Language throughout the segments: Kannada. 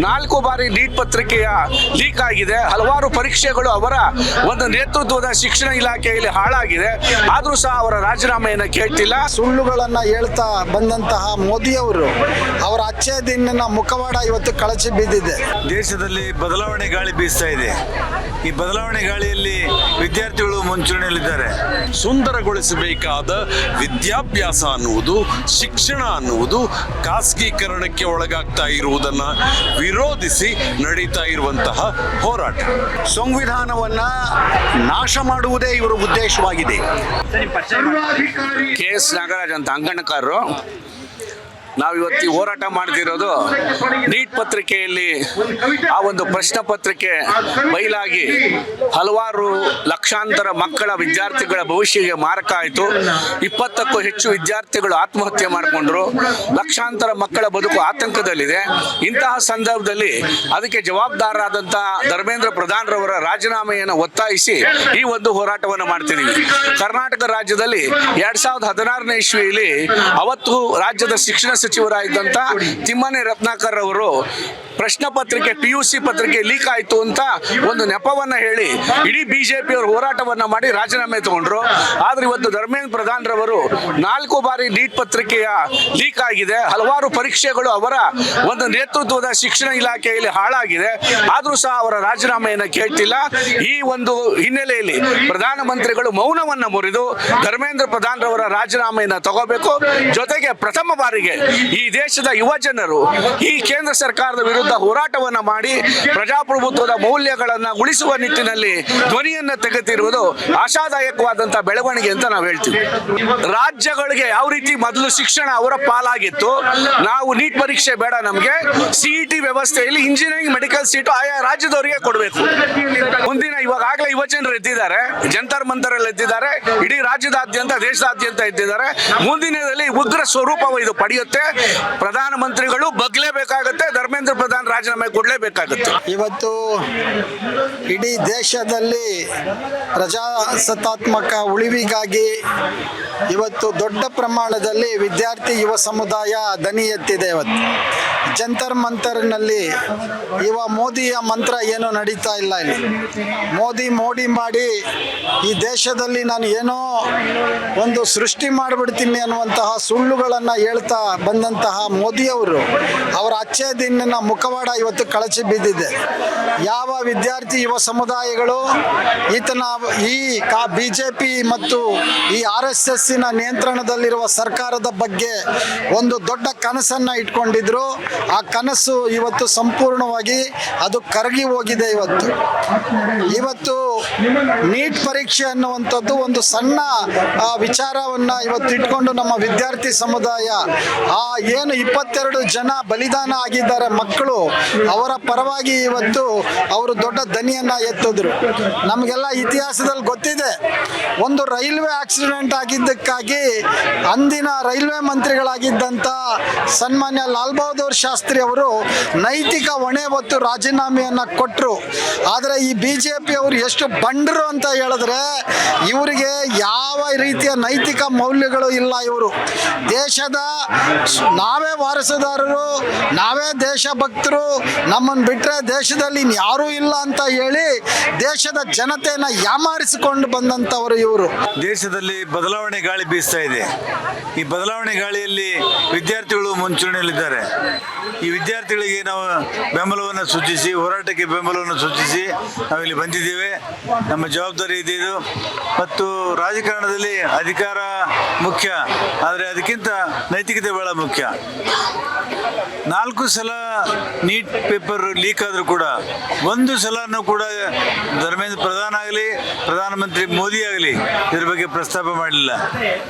4 ಬಾರಿ ನೀಟ್ ಪತ್ರಿಕೆಯ ಲೀಕ್ ಆಗಿದೆ. ಹಲವಾರು ಪರೀಕ್ಷೆಗಳು ಅವರ ಒಂದು ನೇತೃತ್ವದ ಶಿಕ್ಷಣ ಇಲಾಖೆಯಲ್ಲಿ ಹಾಳಾಗಿದೆ. ಆದರೂ ಸಹ ಅವರ ರಾಜೀನಾಮೆಯನ್ನು ಕೇಳ್ತಿಲ್ಲ. ಸುಳ್ಳುಗಳನ್ನ ಹೇಳ್ತಾ ಬಂದಂತಹ ಮೋದಿಯವರು ಅವರ ಅಚ್ಚೆ ದಿನ ಮುಖವಾಡ ಇವತ್ತು ಕಳಚಿ ಬಿದ್ದಿದೆ. ದೇಶದಲ್ಲಿ ಬದಲಾವಣೆ ಗಾಳಿ ಬೀಸ್ತಾ ಇದೆ. ಈ ಬದಲಾವಣೆ ಗಾಳಿಯಲ್ಲಿ ವಿದ್ಯಾರ್ಥಿಗಳು ಮುಂಚೂಣಿಯಲ್ಲಿದ್ದಾರೆ. ಸುಂದರಗೊಳಿಸಬೇಕಾದ ವಿದ್ಯಾಭ್ಯಾಸ ಅನ್ನುವುದು, ಶಿಕ್ಷಣ ಅನ್ನುವುದು ಖಾಸಗೀಕರಣಕ್ಕೆ ಒಳಗಾಗ್ತಾ ಇರುವುದನ್ನು ವಿರೋಧಿಸಿ ನಡೀತಾ ಇರುವಂತಹ ಹೋರಾಟ. ಸಂವಿಧಾನವನ್ನ ನಾಶ ಮಾಡುವುದೇ ಇವರ ಉದ್ದೇಶವಾಗಿದೆ. KS ನಾಗರಾಜ್ ಅಂತ ಅಂಗಣಕಾರರು. ನಾವಿವತ್ತು ಹೋರಾಟ ಮಾಡ್ತಿರೋದು ನೀಟ್ ಪತ್ರಿಕೆಯಲ್ಲಿ ಆ ಒಂದು ಪ್ರಶ್ನೆ ಪತ್ರಿಕೆ ಬಯಲಾಗಿ ಹಲವಾರು ಲಕ್ಷಾಂತರ ಮಕ್ಕಳ ವಿದ್ಯಾರ್ಥಿಗಳ ಭವಿಷ್ಯಕ್ಕೆ ಮಾರಕ ಆಯಿತು. 20ಕ್ಕೂ ಹೆಚ್ಚು ವಿದ್ಯಾರ್ಥಿಗಳು ಆತ್ಮಹತ್ಯೆ ಮಾಡಿಕೊಂಡ್ರು. ಲಕ್ಷಾಂತರ ಮಕ್ಕಳ ಬದುಕು ಆತಂಕದಲ್ಲಿದೆ. ಇಂತಹ ಸಂದರ್ಭದಲ್ಲಿ ಅದಕ್ಕೆ ಜವಾಬ್ದಾರರಾದಂಥ ಧರ್ಮೇಂದ್ರ ಪ್ರಧಾನ್ರವರ ರಾಜೀನಾಮೆಯನ್ನು ಒತ್ತಾಯಿಸಿ ಈ ಒಂದು ಹೋರಾಟವನ್ನು ಮಾಡ್ತಿದ್ದೀವಿ. ಕರ್ನಾಟಕ ರಾಜ್ಯದಲ್ಲಿ 2016ನೇ ಇಸ್ವಿಯಲ್ಲಿ ಅವತ್ತು ರಾಜ್ಯದ ಶಿಕ್ಷಣ ಸಚಿವರಾಗಿದ್ದಂಥ ತಿಮ್ಮನೆ ರತ್ನಾಕರ್ ಅವರು ಪ್ರಶ್ನೆ ಪತ್ರಿಕೆ PUC ಪತ್ರಿಕೆ ಲೀಕ್ ಆಯಿತು ಅಂತ ಒಂದು ನೆಪವನ್ನು ಹೇಳಿ ಇಡೀ ಬಿಜೆಪಿ ಅವರು ಹೋರಾಟವನ್ನು ಮಾಡಿ ರಾಜೀನಾಮೆ ತಗೊಂಡ್ರು. ಆದ್ರೆ ಇವತ್ತು ಧರ್ಮೇಂದ್ರ ಪ್ರಧಾನ್ ರವರು 4 ಬಾರಿ ನೀಟ್ ಪತ್ರಿಕೆಯ ಲೀಕ್ ಆಗಿದೆ. ಹಲವಾರು ಪರೀಕ್ಷೆಗಳು ಅವರ ಒಂದು ನೇತೃತ್ವದ ಶಿಕ್ಷಣ ಇಲಾಖೆಯಲ್ಲಿ ಹಾಳಾಗಿದೆ. ಆದರೂ ಸಹ ಅವರ ರಾಜೀನಾಮೆಯನ್ನು ಕೇಳ್ತಿಲ್ಲ. ಈ ಒಂದು ಹಿನ್ನೆಲೆಯಲ್ಲಿ ಪ್ರಧಾನಮಂತ್ರಿಗಳು ಮೌನವನ್ನು ಮುರಿದು ಧರ್ಮೇಂದ್ರ ಪ್ರಧಾನ್ ರವರ ರಾಜೀನಾಮೆಯನ್ನು ತಗೋಬೇಕು. ಜೊತೆಗೆ ಪ್ರಥಮ ಬಾರಿಗೆ ಈ ದೇಶದ ಯುವ ಜನರು ಈ ಕೇಂದ್ರ ಸರ್ಕಾರದ ವಿರುದ್ಧ ಹೋರಾಟವನ್ನ ಮಾಡಿ ಪ್ರಜಾಪ್ರಭುತ್ವದ ಮೌಲ್ಯಗಳನ್ನು ಉಳಿಸುವ ನಿಟ್ಟಿನಲ್ಲಿ ಧ್ವನಿಯನ್ನು ತೆಗೆದಿರುವುದು ಆಶಾದಾಯಕವಾದಂತಹ ಬೆಳವಣಿಗೆ ಅಂತ ನಾವು ಹೇಳ್ತೀವಿ. ರಾಜ್ಯಗಳಿಗೆ ಯಾವ ರೀತಿ ಮೊದಲು ಶಿಕ್ಷಣ ಅವರ ಪಾಲಾಗಿತ್ತು, ನಾವು ನೀಟ್ ಪರೀಕ್ಷೆ ಬೇಡ, ನಮಗೆ CET ವ್ಯವಸ್ಥೆಯಲ್ಲಿ ಇಂಜಿನಿಯರಿಂಗ್ ಮೆಡಿಕಲ್ ಸೀಟು ಆಯಾ ರಾಜ್ಯದವರಿಗೆ ಕೊಡಬೇಕು. ಮುಂದಿನ ಇವಾಗಲೇ ಯುವ ಜನರು ಎದ್ದಿದ್ದಾರೆ, ಜಂತರ್ ಮಂತರಲ್ಲಿ ಎದ್ದಿದ್ದಾರೆ, ಇಡೀ ರಾಜ್ಯದಾದ್ಯಂತ ದೇಶದಾದ್ಯಂತ ಎದ್ದಿದ್ದಾರೆ. ಮುಂದಿನದಲ್ಲಿ ಉಗ್ರ ಸ್ವರೂಪ ಇದು ಪಡೆಯುತ್ತೆ. ಪ್ರಧಾನಮಂತ್ರಿಗಳು ಬಗ್ಲೇಬೇಕಾಗತ್ತೆ, ಧರ್ಮೇಂದ್ರ ಪ್ರಧಾನ್ ರಾಜೀನಾಮೆ ಕೊಡಲೇಬೇಕಾಗುತ್ತೆ. ಇವತ್ತು ಇಡೀ ದೇಶದಲ್ಲಿ ಪ್ರಜಾಸತ್ತಾತ್ಮಕ ಉಳಿವಿಗಾಗಿ ಇವತ್ತು ದೊಡ್ಡ ಪ್ರಮಾಣದಲ್ಲಿ ವಿದ್ಯಾರ್ಥಿ ಯುವ ಸಮುದಾಯ ದನಿ ಎತ್ತಿದೆ. ಇವತ್ತು ಜಂತರ್ ಮಂತರ್ನಲ್ಲಿ ಮೋದಿಯ ಮಂತ್ರ ಏನು ನಡೀತಾ ಇಲ್ಲ. ಇಲ್ಲಿ ಮೋಡಿ ಮಾಡಿ ಈ ದೇಶದಲ್ಲಿ ನಾನು ಏನೋ ಒಂದು ಸೃಷ್ಟಿ ಮಾಡಿಬಿಡ್ತೀನಿ ಅನ್ನುವಂತಹ ಸುಳ್ಳುಗಳನ್ನು ಹೇಳ್ತಾ ಬಂದಂತಹ ಮೋದಿಯವರು ಅವರ ಅಚ್ಚೆ ದಿನ ಮುಖವಾಡ ಇವತ್ತು ಕಳಚಿ ಬಿದ್ದಿದೆ. ಯಾವ ವಿದ್ಯಾರ್ಥಿ ಯುವ ಸಮುದಾಯಗಳು ಈ BJP ಮತ್ತು ಈ RSSನ ನಿಯಂತ್ರಣದಲ್ಲಿರುವ ಸರ್ಕಾರದ ಬಗ್ಗೆ ಒಂದು ದೊಡ್ಡ ಕನಸನ್ನು ಇಟ್ಕೊಂಡಿದ್ರು, ಆ ಕನಸು ಇವತ್ತು ಸಂಪೂರ್ಣವಾಗಿ ಅದು ಕರಗಿ ಹೋಗಿದೆ. ಇವತ್ತು ನೀಟ್ ಪರೀಕ್ಷೆ ಅನ್ನುವಂಥದ್ದು ಒಂದು ಸಣ್ಣ ವಿಚಾರವನ್ನು ಇವತ್ತು ಇಟ್ಕೊಂಡು ನಮ್ಮ ವಿದ್ಯಾರ್ಥಿ ಸಮುದಾಯ ಏನು 22 ಜನ ಬಲಿದಾನ ಆಗಿದ್ದಾರೆ ಮಕ್ಕಳು, ಅವರ ಪರವಾಗಿ ಇವತ್ತು ಅವರು ದೊಡ್ಡ ದನಿಯನ್ನು ಎತ್ತಿದ್ರು. ನಮಗೆಲ್ಲ ಇತಿಹಾಸದಲ್ಲಿ ಗೊತ್ತಿದೆ, ಒಂದು ರೈಲ್ವೆ ಆಕ್ಸಿಡೆಂಟ್ ಆಗಿದ್ದಕ್ಕಾಗಿ ಅಂದಿನ ರೈಲ್ವೆ ಮಂತ್ರಿಗಳಾಗಿದ್ದಂಥ ಸನ್ಮಾನ್ಯ ಲಾಲ್ ಬಹದ್ದೂರ್ ಶಾಸ್ತ್ರಿ ಅವರು ನೈತಿಕ ಹೊಣೆ ಹೊತ್ತು ರಾಜೀನಾಮೆಯನ್ನು ಕೊಟ್ಟರು. ಆದರೆ ಈ BJP ಅವರು ಎಷ್ಟು ಬಂಡರು ಅಂತ ಹೇಳಿದ್ರೆ ಇವರಿಗೆ ಯಾವ ರೀತಿಯ ನೈತಿಕ ಮೌಲ್ಯಗಳು ಇಲ್ಲ. ಇವರು ದೇಶದ ನಾವೇ ವಾರಸುದಾರರು, ನಾವೇ ದೇಶಭಕ್ತರು, ನಮ್ಮನ್ನು ಬಿಟ್ಟರೆ ದೇಶದಲ್ಲಿ ಯಾರೂ ಇಲ್ಲ ಅಂತ ಹೇಳಿ ದೇಶದ ಜನತೆಯನ್ನು ಯಾಮಾರಿಸಿಕೊಂಡು ಬಂದಂಥವರು ಇವರು. ದೇಶದಲ್ಲಿ ಬದಲಾವಣೆ ಗಾಳಿ ಬೀಸ್ತಾ ಇದೆ. ಈ ಬದಲಾವಣೆ ಗಾಳಿಯಲ್ಲಿ ವಿದ್ಯಾರ್ಥಿಗಳು ಮುಂಚೂಣಿಯಲ್ಲಿದ್ದಾರೆ. ಈ ವಿದ್ಯಾರ್ಥಿಗಳಿಗೆ ನಾವು ಬೆಂಬಲವನ್ನು ಸೂಚಿಸಿ, ಹೋರಾಟಕ್ಕೆ ಬೆಂಬಲವನ್ನು ಸೂಚಿಸಿ ನಾವಿಲ್ಲಿ ಬಂದಿದ್ದೇವೆ. ನಮ್ಮ ಜವಾಬ್ದಾರಿ ಇದೆ ಇದು. ಮತ್ತು ರಾಜಕಾರಣದಲ್ಲಿ ಅಧಿಕಾರ ಮುಖ್ಯ, ಆದರೆ ಅದಕ್ಕಿಂತ ನೈತಿಕತೆ ಬಹಳ ಮುಖ್ಯ. 4 ಸಲ ನೀಟ್ ಪೇಪರ್ ಲೀಕ್ ಆದರೂ ಕೂಡ ಒಂದು ಸಲನೂ ಕೂಡ ಧರ್ಮೇಂದ್ರ ಪ್ರಧಾನ್ ಆಗಲಿ, ಪ್ರಧಾನಮಂತ್ರಿ ಮೋದಿ ಆಗಲಿ ಇದ್ರ ಬಗ್ಗೆ ಪ್ರಸ್ತಾಪ ಮಾಡಲಿಲ್ಲ.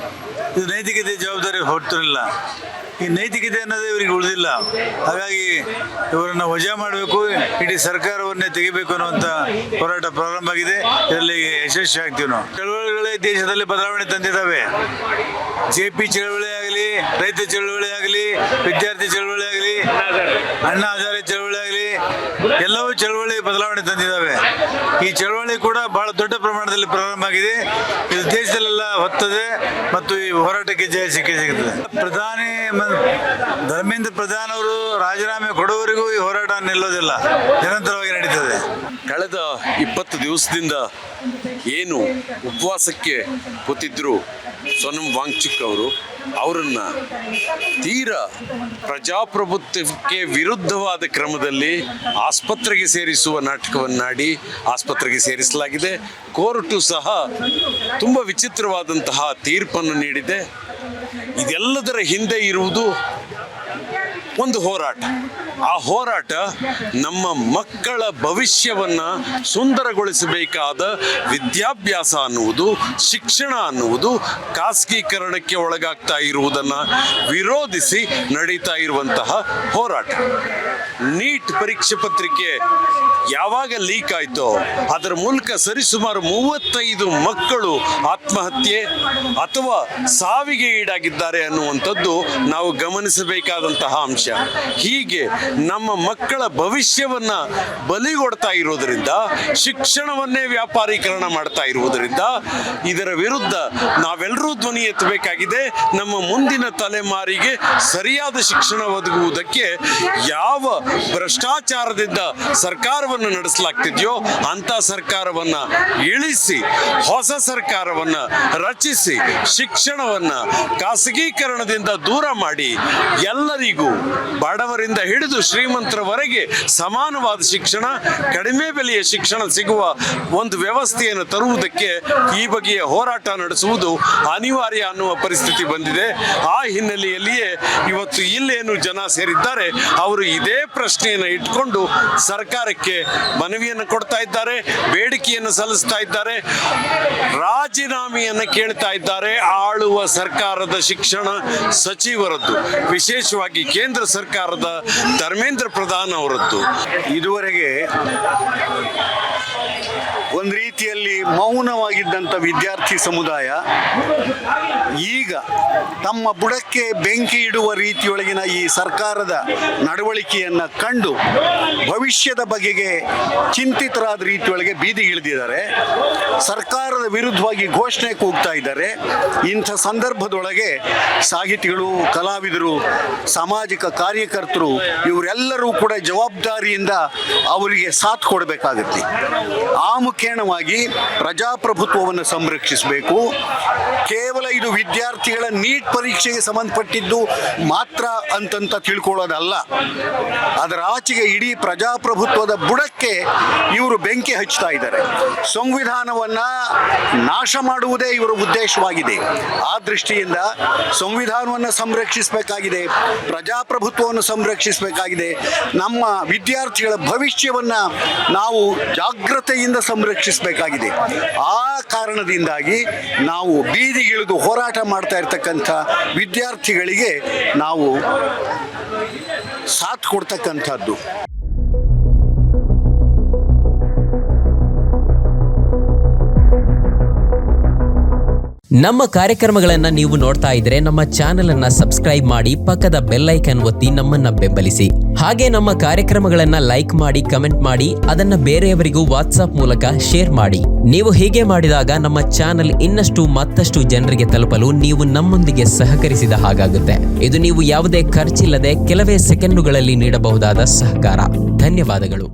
ಇದು ನೈತಿಕತೆ ಜವಾಬ್ದಾರಿ ಹೊರತಿರಲಿಲ್ಲ. ಈ ನೈತಿಕತೆ ಅನ್ನೋದೇ ಇವರಿಗೆ ಉಳಿದಿಲ್ಲ. ಹಾಗಾಗಿ ಇವರನ್ನು ವಜಾ ಮಾಡಬೇಕು, ಇಡೀ ಸರ್ಕಾರವನ್ನೇ ತೆಗಿಬೇಕು ಅನ್ನುವಂಥ ಹೋರಾಟ ಪ್ರಾರಂಭ ಆಗಿದೆ. ಇದರಲ್ಲಿ ಯಶಸ್ವಿ ಆಗ್ತೀವಿ ನಾವು. ಚಳವಳಿಗಳೇ ದೇಶದಲ್ಲಿ ಬದಲಾವಣೆ ತಂದಿದ್ದಾವೆ. JP ಚಳವಳಿ ಆಗಲಿ, ರೈತ ಚಳವಳಿ ಆಗಲಿ, ವಿದ್ಯಾರ್ಥಿ ಚಳವಳಿ ಆಗಲಿ, ಅಣ್ಣಾ ಹಜಾರೆ ಚಳವಳಿ ಆಗಲಿ, ಎಲ್ಲವೂ ಚಳವಳಿ ಬದಲಾವಣೆ ತಂದಿದ್ದಾವೆ. ಈ ಚಳವಳಿ ಕೂಡ ಬಹಳ ದೊಡ್ಡ ಪ್ರಮಾಣದಲ್ಲಿ ಪ್ರಾರಂಭ ಆಗಿದೆ. ಇದು ದೇಶದಲ್ಲೆಲ್ಲ ಹೊತ್ತದೆ ಮತ್ತು ಈ ಹೋರಾಟಕ್ಕೆ ಜಯ ಸಿಗುತ್ತದೆ. ಧರ್ಮೇಂದ್ರ ಪ್ರಧಾನ್ ಅವರು ರಾಜೀನಾಮೆ ಕೊಡುವವರೆಗೂ ಈ ಹೋರಾಟ ನಿಲ್ಲೋದಿಲ್ಲ, ನಿರಂತರವಾಗಿ ನಡೀತದೆ. ಕಳೆದ 20 ದಿವಸದಿಂದ ಏನು ಉಪವಾಸಕ್ಕೆ ಕೂತಿದ್ರು ಸೋನಂ ವಾಂಗ್ಚುಕ್ ಅವರನ್ನ ತೀರಾ ಪ್ರಜಾಪ್ರಭುತ್ವಕ್ಕೆ ವಿರುದ್ಧವಾದ ಕ್ರಮದಲ್ಲಿ ಆಸ್ಪತ್ರೆಗೆ ಸೇರಿಸುವ ನಾಟಕವನ್ನಾಡಿ ಆಸ್ಪತ್ರೆಗೆ ಸೇರಿಸಲಾಗಿದೆ. ಕೋರ್ಟು ಸಹ ತುಂಬ ವಿಚಿತ್ರವಾದಂತಹ ತೀರ್ಪನ್ನು ನೀಡಿದೆ. ಇದೆಲ್ಲದರ ಹಿಂದೆ ಇರುವುದು ಒಂದು ಹೋರಾಟ. ಆ ಹೋರಾಟ ನಮ್ಮ ಮಕ್ಕಳ ಭವಿಷ್ಯವನ್ನ ಸುಂದರಗೊಳಿಸಬೇಕಾದ ವಿದ್ಯಾಭ್ಯಾಸ ಅನ್ನುವುದು, ಶಿಕ್ಷಣ ಅನ್ನುವುದು ಖಾಸಗೀಕರಣಕ್ಕೆ ಒಳಗಾಗ್ತಾ ಇರುವುದನ್ನು ವಿರೋಧಿಸಿ ನಡೀತಾ ಇರುವಂತಹ ಹೋರಾಟ. ನೀಟ್ ಪರೀಕ್ಷೆ ಪತ್ರಿಕೆ ಯಾವಾಗ ಲೀಕ್ ಆಯಿತೋ ಅದರ ಮೂಲಕ ಸರಿಸುಮಾರು 35 ಮಕ್ಕಳು ಆತ್ಮಹತ್ಯೆ ಅಥವಾ ಸಾವಿಗೆ ಈಡಾಗಿದ್ದಾರೆ ಅನ್ನುವಂಥದ್ದು ನಾವು ಗಮನಿಸಬೇಕಾದಂತಹ ಅಂಶ. ಹೀಗೆ ನಮ್ಮ ಮಕ್ಕಳ ಭವಿಷ್ಯವನ್ನ ಬಲಿಗೊಡ್ತಾ ಇರೋದರಿಂದ, ಶಿಕ್ಷಣವನ್ನೇ ವ್ಯಾಪಾರೀಕರಣ ಮಾಡ್ತಾ ಇರುವುದರಿಂದ ಇದರ ವಿರುದ್ಧ ನಾವೆಲ್ಲರೂ ಧ್ವನಿ ಎತ್ತಬೇಕಾಗಿದೆ. ನಮ್ಮ ಮುಂದಿನ ತಲೆಮಾರಿಗೆ ಸರಿಯಾದ ಶಿಕ್ಷಣ ಒದಗುವುದಕ್ಕೆ ಯಾವ ಭ್ರಷ್ಟಾಚಾರದಿಂದ ಸರ್ಕಾರವನ್ನು ನಡೆಸಲಾಗ್ತಿದೆಯೋ ಅಂತ ಸರ್ಕಾರವನ್ನ ಇಳಿಸಿ ಹೊಸ ಸರ್ಕಾರವನ್ನ ರಚಿಸಿ ಶಿಕ್ಷಣವನ್ನ ಖಾಸಗೀಕರಣದಿಂದ ದೂರ ಮಾಡಿ ಎಲ್ಲರಿಗೂ ಬಡವರಿಂದ ಹಿಡಿದು ಶ್ರೀಮಂತರವರೆಗೆ ಸಮಾನವಾದ ಶಿಕ್ಷಣ, ಕಡಿಮೆ ಬೆಲೆಯ ಶಿಕ್ಷಣ ಸಿಗುವ ಒಂದು ವ್ಯವಸ್ಥೆಯನ್ನು ತರುವುದಕ್ಕೆ ಈ ಬಗೆಯ ಹೋರಾಟ ನಡೆಸುವುದು ಅನಿವಾರ್ಯ ಅನ್ನುವ ಪರಿಸ್ಥಿತಿ ಬಂದಿದೆ. ಆ ಹಿನ್ನೆಲೆಯಲ್ಲಿಯೇ ಇವತ್ತು ಇಲ್ಲೇನು ಜನ ಸೇರಿದ್ದಾರೆ ಅವರು ಇದೇ ಪ್ರಶ್ನೆಯನ್ನು ಇಟ್ಕೊಂಡು ಸರ್ಕಾರಕ್ಕೆ ಮನವಿಯನ್ನು ಕೊಡ್ತಾ ಇದ್ದಾರೆ, ಬೇಡಿಕೆಯನ್ನು ಸಲ್ಲಿಸ್ತಾ ಇದ್ದಾರೆ, ರಾಜೀನಾಮೆಯನ್ನು ಕೇಳ್ತಾ ಇದ್ದಾರೆ. ಆಳುವ ಸರ್ಕಾರದ ಶಿಕ್ಷಣ ಸಚಿವರದ್ದು, ವಿಶೇಷವಾಗಿ ಕೇಂದ್ರ ಸರ್ಕಾರದ ಧರ್ಮೇಂದ್ರ ಪ್ರಧಾನ್ ಅವರದ್ದು. ಇದುವರೆಗೆ ಒಂದು ರೀತಿಯಲ್ಲಿ ಮೌನವಾಗಿದ್ದಂಥ ವಿದ್ಯಾರ್ಥಿ ಸಮುದಾಯ ಈಗ ತಮ್ಮ ಬುಡಕ್ಕೆ ಬೆಂಕಿ ಇಡುವ ರೀತಿಯೊಳಗಿನ ಈ ಸರ್ಕಾರದ ನಡವಳಿಕೆಯನ್ನು ಕಂಡು ಭವಿಷ್ಯದ ಬಗೆಗೆ ಚಿಂತಿತರಾದ ರೀತಿಯೊಳಗೆ ಬೀದಿಗಿಳಿದಿದ್ದಾರೆ. ಸರ್ಕಾರದ ವಿರುದ್ಧವಾಗಿ ಘೋಷಣೆ ಕೂಗ್ತಾ ಇದ್ದಾರೆ. ಇಂಥ ಸಂದರ್ಭದೊಳಗೆ ಸಾಹಿತಿಗಳು, ಕಲಾವಿದರು, ಸಾಮಾಜಿಕ ಕಾರ್ಯಕರ್ತರು ಇವರೆಲ್ಲರೂ ಕೂಡ ಜವಾಬ್ದಾರಿಯಿಂದ ಅವರಿಗೆ ಸಾಥ್ ಕೊಡಬೇಕಾಗುತ್ತೆ. ಆ ಮುಖೇಣವಾಗಿ ಪ್ರಜಾಪ್ರಭುತ್ವವನ್ನು ಸಂರಕ್ಷಿಸಬೇಕು. ಕೇವಲ ಇದು ವಿದ್ಯಾರ್ಥಿಗಳ ನೀಟ್ ಪರೀಕ್ಷೆಗೆ ಸಂಬಂಧಪಟ್ಟಿದ್ದು ಮಾತ್ರ ಅಂತಂತ ತಿಳ್ಕೊಳ್ಳೋದಲ್ಲ. ಅದರ ಆಚೆಗೆ ಇಡೀ ಪ್ರಜಾಪ್ರಭುತ್ವದ ಬುಡಕ್ಕೆ ಇವರು ಬೆಂಕಿ ಹಚ್ತಾ ಇದ್ದಾರೆ. ಸಂವಿಧಾನವನ್ನ ನಾಶ ಮಾಡುವುದೇ ಇವರ ಉದ್ದೇಶವಾಗಿದೆ. ಆ ದೃಷ್ಟಿಯಿಂದ ಸಂವಿಧಾನವನ್ನು ಸಂರಕ್ಷಿಸಬೇಕಾಗಿದೆ, ಪ್ರಜಾಪ್ರಭುತ್ವವನ್ನು ಸಂರಕ್ಷಿಸಬೇಕಾಗಿದೆ. ನಮ್ಮ ವಿದ್ಯಾರ್ಥಿಗಳ ಭವಿಷ್ಯವನ್ನ ನಾವು ಜಾಗೃತೆಯಿಂದ ಸಂರಕ್ಷಿಸಬೇಕಾಗಿದೆ. ಆ ಕಾರಣದಿಂದಾಗಿ ನಾವು ಬೀದಿಗಿಳಿದು ಹೋರಾಟ ಮಾಡ್ತಾ ಇರ್ತಕ್ಕಂಥ ವಿದ್ಯಾರ್ಥಿಗಳಿಗೆ ನಾವು ಸಾಥ್ ಕೊಡ್ತಕ್ಕಂಥದ್ದು. ನಮ್ಮ ಕಾರ್ಯಕ್ರಮಗಳನ್ನು ನೀವು ನೋಡ್ತಾ ಇದ್ರೆ ನಮ್ಮ ಚಾನೆಲ್ ಅನ್ನ ಸಬ್ಸ್ಕ್ರೈಬ್ ಮಾಡಿ, ಪಕ್ಕದ ಬೆಲ್ ಐಕಾನ್ ಒತ್ತಿ ನಮ್ಮನ್ನ ಬೆಂಬಲಿಸಿ. ಹಾಗೆ ನಮ್ಮ ಕಾರ್ಯಕ್ರಮಗಳನ್ನ ಲೈಕ್ ಮಾಡಿ, ಕಮೆಂಟ್ ಮಾಡಿ, ಅದನ್ನ ಬೇರೆಯವರಿಗೂ ವಾಟ್ಸ್ಆಪ್ ಮೂಲಕ ಶೇರ್ ಮಾಡಿ. ನೀವು ಹೀಗೆ ಮಾಡಿದಾಗ ನಮ್ಮ ಚಾನೆಲ್ ಮತ್ತಷ್ಟು ಜನರಿಗೆ ತಲುಪಲು ನೀವು ನಮ್ಮೊಂದಿಗೆ ಸಹಕರಿಸಿದ ಹಾಗಾಗುತ್ತೆ. ಇದು ನೀವು ಯಾವುದೇ ಖರ್ಚಿಲ್ಲದೆ ಕೆಲವೇ ಸೆಕೆಂಡುಗಳಲ್ಲಿ ನೀಡಬಹುದಾದ ಸಹಕಾರ. ಧನ್ಯವಾದಗಳು.